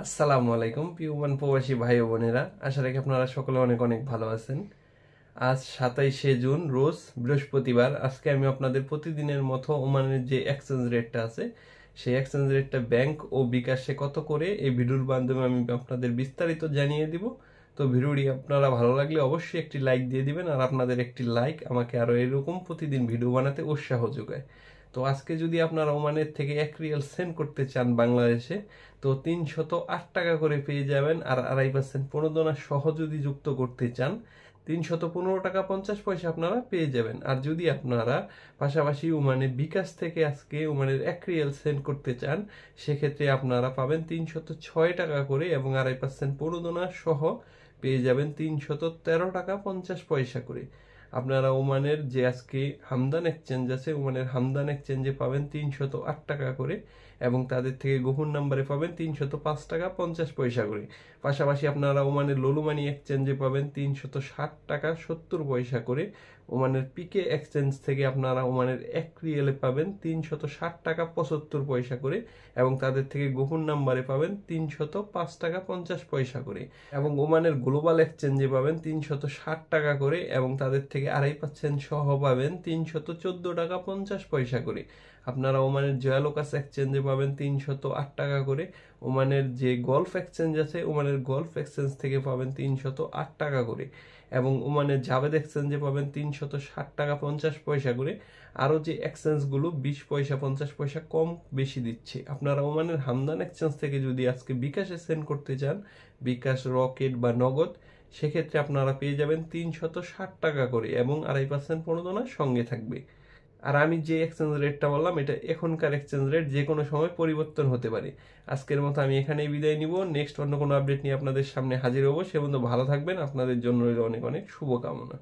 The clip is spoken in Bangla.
আসসালামু আলাইকুম পিউমান প্রবাসী ভাই ও বোনেরা, আশা রাখি আপনারা সকলে অনেক অনেক ভালো আছেন। আজ 27শে জুন, রোজ বৃহস্পতিবার। আজকে আমি আপনাদের প্রতিদিনের মতো ওমানের যে এক্সচেঞ্জ রেটটা আছে সেই এক্সচেঞ্জ রেটটা ব্যাংক ও বিকাশে কত করে এই ভিডিওর মাধ্যমে আমি আপনাদের বিস্তারিত জানিয়ে দিব। তো ভিডিওটি আপনারা ভালো লাগলে অবশ্যই একটি লাইক দিয়ে দিবেন, আর আপনাদের একটি লাইক আমাকে আরো এরকম প্রতিদিন ভিডিও বানাতে উৎসাহ যোগায়। তো আজকে যদি আপনারা ওমানের থেকে 1 রিয়াল সেন্ড করতে চান বাংলাদেশে, তো 308 টাকা করে পেয়ে যাবেন। আর 2.5% প্রণোদনা সহ যদি যুক্ত করতে চান, 315 টাকা 50 পয়সা আপনারা পেয়ে যাবেন। আর যদি আপনারা পাশাপাশি ওমানে বিকাশ থেকে আজকে ওমানের 1 রিয়াল সেন্ড করতে চান, সেক্ষেত্রে আপনারা পাবেন 306 টাকা করে এবং 2.5% প্রণোদনা সহ পেয়ে যাবেন 313 টাকা 50 পয়সা করে। আপনারা ওমানের যে আজকে হামদান এক্সচেঞ্জ আছে, ওমানের হামদান এক্সচেঞ্জে পাবেন 308 টাকা করে এবং তাদের থেকে গোপন নাম্বারে পাবেন 305 টাকা 50 পয়সা করে। পাশাপাশি আপনারা ওমানের লুলুমানি এক্সচেঞ্জে পাবেন 360 টাকা 70 পয়সা করে। ওমানের পিকে এক্সচেঞ্জ থেকে আপনারা ওমানের 1 রিয়েলে পাবেন 360 টাকা 75 পয়সা করে এবং তাদের থেকে গোপন নাম্বারে পাবেন 305 টাকা 50 পয়সা করে। এবং ওমানের গ্লোবাল এক্সচেঞ্জে পাবেন 360 টাকা করে এবং তাদের থেকে 2.5% সহ পাবেন 314 টাকা 50 পয়সা করে। আপনারা ওমানের জয়ালোকাস এক্সচেঞ্জে পাবেন 308 টাকা করে। ওমানের যে গলফ এক্সচেঞ্জ আছে, ওমানের গলফ এক্সচেঞ্জ থেকে পাবেন 308 টাকা করে এবং ওমানের জাভেদ এক্সচেঞ্জে পাবেন 360 টাকা 50 পয়সা করে। আরও যে এক্সচেঞ্জগুলো 20 পয়সা 50 পয়সা কম বেশি দিচ্ছে, আপনারা ওমানের হামদান এক্সচেঞ্জ থেকে যদি আজকে বিকাশে সেন্ড করতে চান, বিকাশ, রকেট বা নগদ, সেক্ষেত্রে আপনারা পেয়ে যাবেন 360 টাকা করে এবং 2.5% প্রণোদনা সঙ্গে থাকবে। আর আমি যে এক্সচেঞ্জ রেটটা বললাম, এটা এখনকার এক্সচেঞ্জ রেট, যে কোনো সময় পরিবর্তন হতে পারে। আজকের মতো আমি এখানেই বিদায় নিব। নেক্সট অন্য কোনো আপডেট নিয়ে আপনাদের সামনে হাজির হবো। সে পর্যন্ত ভালো থাকবেন। আপনাদের জন্য রইল অনেক অনেক শুভকামনা।